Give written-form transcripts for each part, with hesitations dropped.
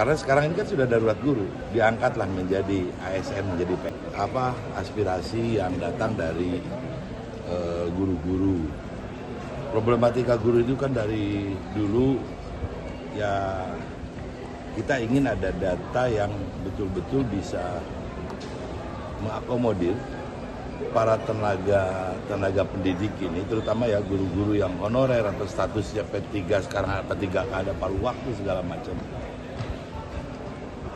Karena sekarang ini kan sudah darurat guru, diangkatlah menjadi ASN, menjadi aspirasi yang datang dari guru-guru. Problematika guru itu kan dari dulu ya kita ingin ada data yang betul-betul bisa mengakomodir para tenaga pendidik ini, terutama ya guru-guru yang honorer atau statusnya P3 sekarang P3K ada paruh waktu segala macam.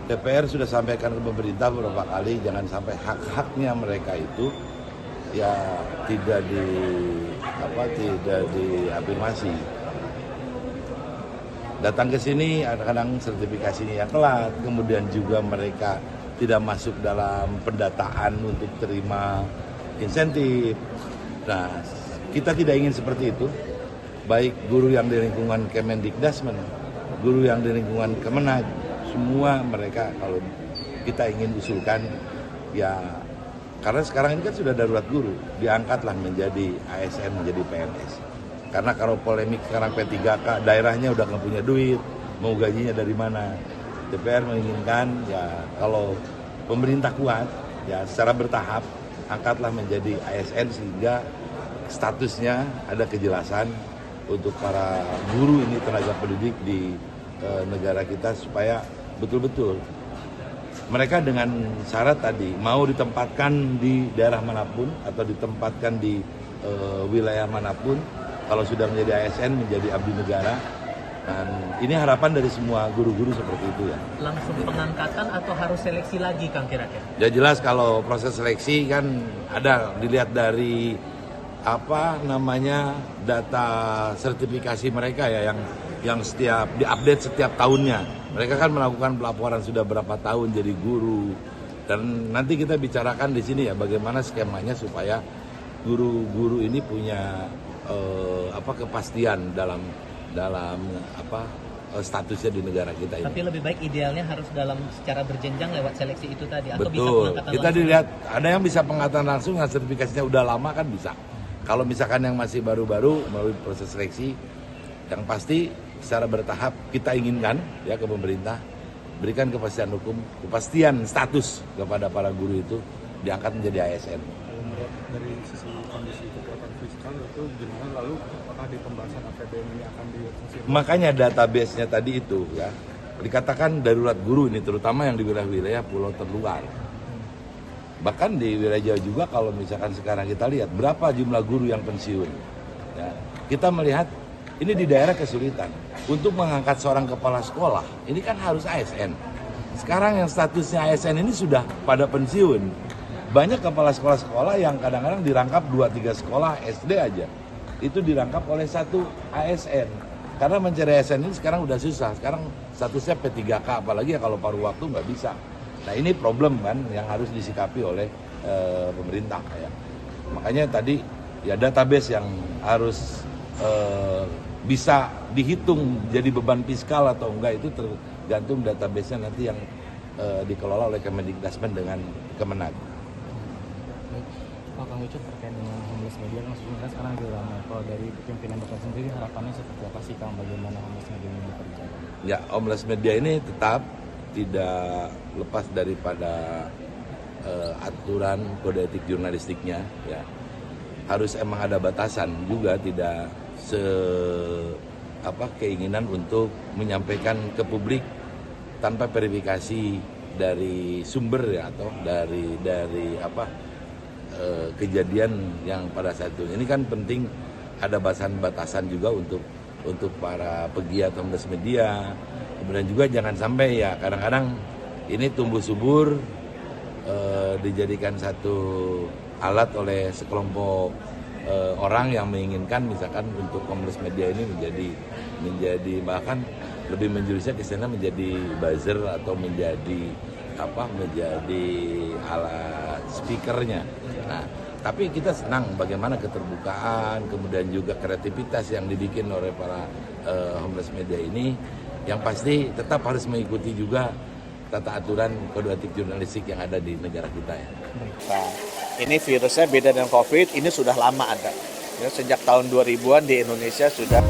DPR sudah sampaikan ke pemerintah beberapa kali jangan sampai hak-haknya mereka itu ya tidak diafirmasi. Datang ke sini kadang-kadang sertifikasinya yang telat, kemudian juga mereka tidak masuk dalam pendataan untuk terima insentif. Nah, kita tidak ingin seperti itu. Baik guru yang di lingkungan Kemendikdasmen, guru yang di lingkungan Kemenag, semua mereka kalau kita ingin usulkan ya karena sekarang ini kan sudah darurat guru, diangkatlah menjadi ASN, menjadi PNS. Karena kalau polemik sekarang P3K, daerahnya udah nggak punya duit, mau gajinya dari mana? DPR menginginkan ya kalau pemerintah kuat ya secara bertahap angkatlah menjadi ASN sehingga statusnya ada kejelasan untuk para guru ini tenaga pendidik di negara kita supaya betul-betul mereka dengan syarat tadi mau ditempatkan di daerah manapun atau ditempatkan di wilayah manapun, kalau sudah menjadi ASN menjadi abdi negara. Dan ini harapan dari semua guru-guru seperti itu ya. Langsung pengangkatan atau harus seleksi lagi Kang kira-kira? Ya jelas kalau proses seleksi kan ada dilihat dari data sertifikasi mereka ya yang setiap diupdate setiap tahunnya. Mereka kan melakukan pelaporan sudah berapa tahun jadi guru. Dan nanti kita bicarakan di sini ya bagaimana skemanya supaya guru-guru ini punya kepastian dalam statusnya di negara kita ini. Tapi lebih baik idealnya harus dalam secara berjenjang lewat seleksi itu tadi atau bisa Betul. pengangkatan Kita langsung? dilihat ada yang bisa pengangkatan langsung, yang sertifikasinya udah lama kan bisa. Kalau misalkan yang masih baru-baru melalui proses seleksi, yang pasti secara bertahap kita inginkan ya ke pemerintah berikan kepastian hukum, kepastian status kepada para guru itu diangkat menjadi ASN. Menurut dari sisi kondisi kekuatan fiskal itu gimana, lalu apakah di pembahasan APBN ini akan dikonsiderasi? Makanya database-nya tadi itu ya dikatakan darurat guru ini terutama yang di wilayah-wilayah pulau terluar. Bahkan di wilayah Jawa juga kalau misalkan sekarang kita lihat berapa jumlah guru yang pensiun. Ya, kita melihat ini di daerah kesulitan. Untuk mengangkat seorang kepala sekolah, ini kan harus ASN. Sekarang yang statusnya ASN ini sudah pada pensiun. Banyak kepala sekolah-sekolah yang kadang-kadang dirangkap 2-3 sekolah SD aja. Itu dirangkap oleh satu ASN. Karena mencari ASN ini sekarang udah susah. Sekarang statusnya P3K, apalagi ya kalau paruh waktu nggak bisa. Nah ini problem kan yang harus disikapi oleh pemerintah ya. Makanya tadi ya database yang harus bisa dihitung jadi beban fiskal atau enggak itu tergantung database-nya nanti yang dikelola oleh Kemendikdasmen dengan Kemenag. Pak Kang Ucup terkait dengan homeless media kan sebenarnya sekarang lagi ramai. Kalau dari pimpinan Bapak sendiri harapannya seperti apa sih Kang, bagaimana homeless media ini bekerja? Ya, homeless media ini tetap tidak lepas daripada aturan kode etik jurnalistiknya ya. Harus emang ada batasan juga, tidak keinginan untuk menyampaikan ke publik tanpa verifikasi dari sumber ya atau dari kejadian yang pada saat itu. Ini kan penting ada batasan-batasan juga untuk para pegiat homeless media. Kemudian juga jangan sampai ya kadang-kadang ini tumbuh subur dijadikan satu alat oleh sekelompok orang yang menginginkan misalkan untuk homeless media ini menjadi bahkan lebih menjurusnya ke sana menjadi buzzer atau menjadi alat speakernya. Nah, tapi kita senang bagaimana keterbukaan, kemudian juga kreativitas yang dibikin oleh para homeless media ini, yang pasti tetap harus mengikuti juga tata aturan kode etik jurnalistik yang ada di negara kita ya. Nah, ini virusnya beda dengan COVID, ini sudah lama ada. Ya, sejak tahun 2000-an di Indonesia sudah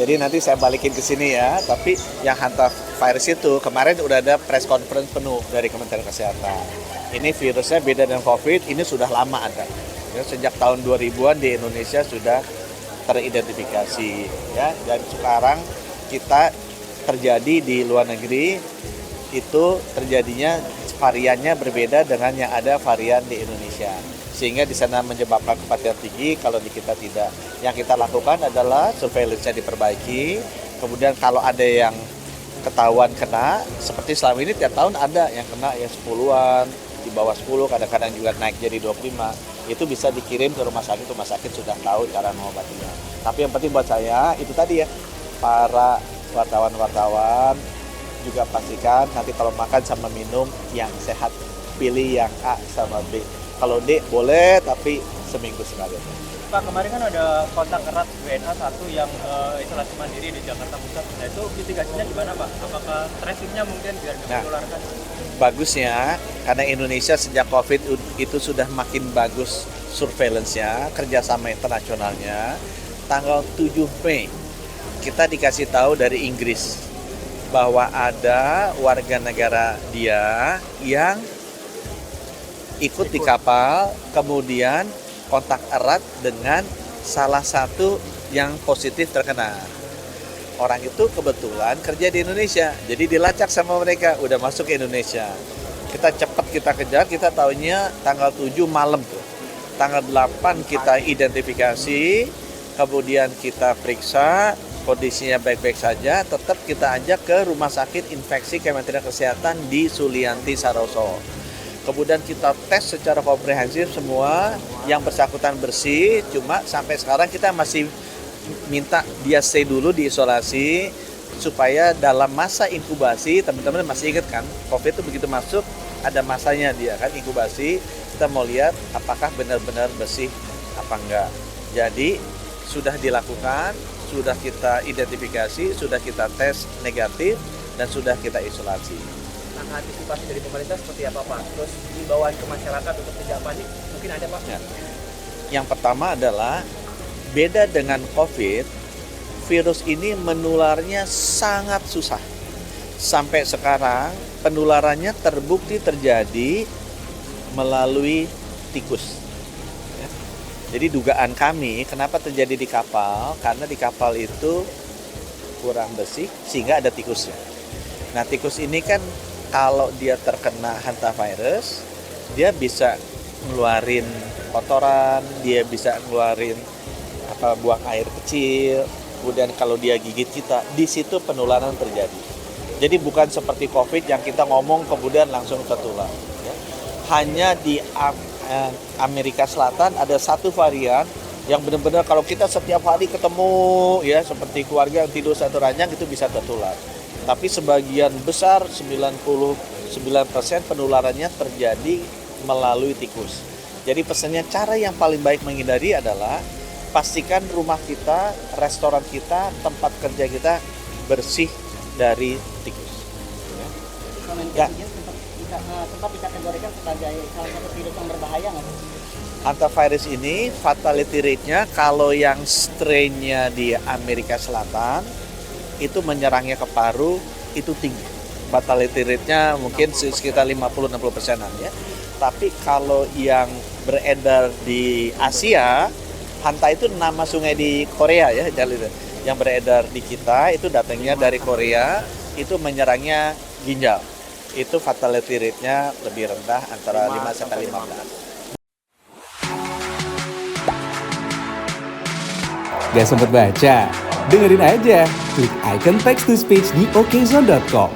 Jadi nanti saya balikin ke sini ya. Tapi yang hantavirus itu kemarin udah ada press conference penuh dari Kementerian Kesehatan. Ini virusnya beda dengan COVID, ini sudah lama ada. Ya, sejak tahun 2000-an di Indonesia sudah teridentifikasi ya. Dan sekarang kita terjadi di luar negeri itu terjadinya variannya berbeda dengan yang ada varian di Indonesia. Sehingga di sana menyebabkan kematian tinggi, kalau di kita tidak. Yang kita lakukan adalah surveillance-nya diperbaiki, kemudian kalau ada yang ketahuan kena, seperti selama ini tiap tahun ada yang kena ya 10-an, di bawah 10, kadang-kadang juga naik jadi 25, itu bisa dikirim ke rumah sakit sudah tahu cara mengobatinya. Tapi yang penting buat saya, itu tadi ya, para wartawan-wartawan juga pastikan nanti kalau makan sama minum yang sehat, pilih yang A sama B. Kalau D boleh, tapi seminggu sekali. Pak, kemarin kan ada kontak erat WNA 1 yang isolasi mandiri di Jakarta Pusat. Nah, itu mitigasinya gimana, Pak? Apakah tracing-nya mungkin biar tidak menularkan? Bagusnya, karena Indonesia sejak COVID itu sudah makin bagus surveillance-nya, kerjasama internasionalnya. Tanggal 7 Mei, kita dikasih tahu dari Inggris bahwa ada warga negara dia yang ikut di kapal, kemudian kontak erat dengan salah satu yang positif terkena. Orang itu kebetulan kerja di Indonesia, jadi dilacak sama mereka, udah masuk ke Indonesia. Kita cepat kita kejar, kita tahunya tanggal 7 malam tuh. Tanggal 8 kita identifikasi, kemudian kita periksa, kondisinya baik-baik saja, tetap kita ajak ke Rumah Sakit Infeksi Kementerian Kesehatan di Sulianti Saroso. Kemudian kita tes secara komprehensif semua, yang bersangkutan bersih, cuma sampai sekarang kita masih minta dia stay dulu di isolasi, supaya dalam masa inkubasi, teman-teman masih ingat kan, COVID itu begitu masuk, ada masanya dia kan, inkubasi, kita mau lihat apakah benar-benar bersih apa enggak. Jadi sudah dilakukan, sudah kita identifikasi, sudah kita tes negatif, dan sudah kita isolasi. Antisipasi dari pemerintah seperti apa, Pak? Terus himbauan ke masyarakat untuk tidak panik mungkin ada, Pak? Ya. Yang pertama adalah beda dengan COVID, virus ini menularnya sangat susah. Sampai sekarang penularannya terbukti terjadi melalui tikus. Ya. Jadi dugaan kami kenapa terjadi di kapal, karena di kapal itu kurang bersih sehingga ada tikusnya. Nah, tikus ini kan kalau dia terkena hantavirus, dia bisa ngeluarin kotoran, dia bisa ngeluarin buang air kecil, kemudian kalau dia gigit kita, di situ penularan terjadi. Jadi bukan seperti COVID yang kita ngomong kemudian langsung tertular. Ya. Hanya di Amerika Selatan ada satu varian yang benar-benar kalau kita setiap hari ketemu ya seperti keluarga yang tidur satu ranjang itu bisa tertular. Tapi sebagian besar 99% penularannya terjadi melalui tikus. Jadi pesannya cara yang paling baik menghindari adalah pastikan rumah kita, restoran kita, tempat kerja kita bersih dari tikus. Ya. Sempat dikategorikan sebagai salah satu virus yang berbahaya nggak sih? Hantavirus ini fatality rate-nya kalau yang strain-nya di Amerika Selatan itu menyerangnya ke paru itu tinggi. Fatality rate-nya mungkin sekitar 50-60%-an ya. Tapi kalau yang beredar di Asia, Hanta itu nama sungai di Korea ya, yang beredar di kita itu datangnya dari Korea, itu menyerangnya ginjal. Itu fatality rate-nya lebih rendah antara 5-15. Gak sempet baca? Dengerin aja, klik icon text to speech di okezone.com.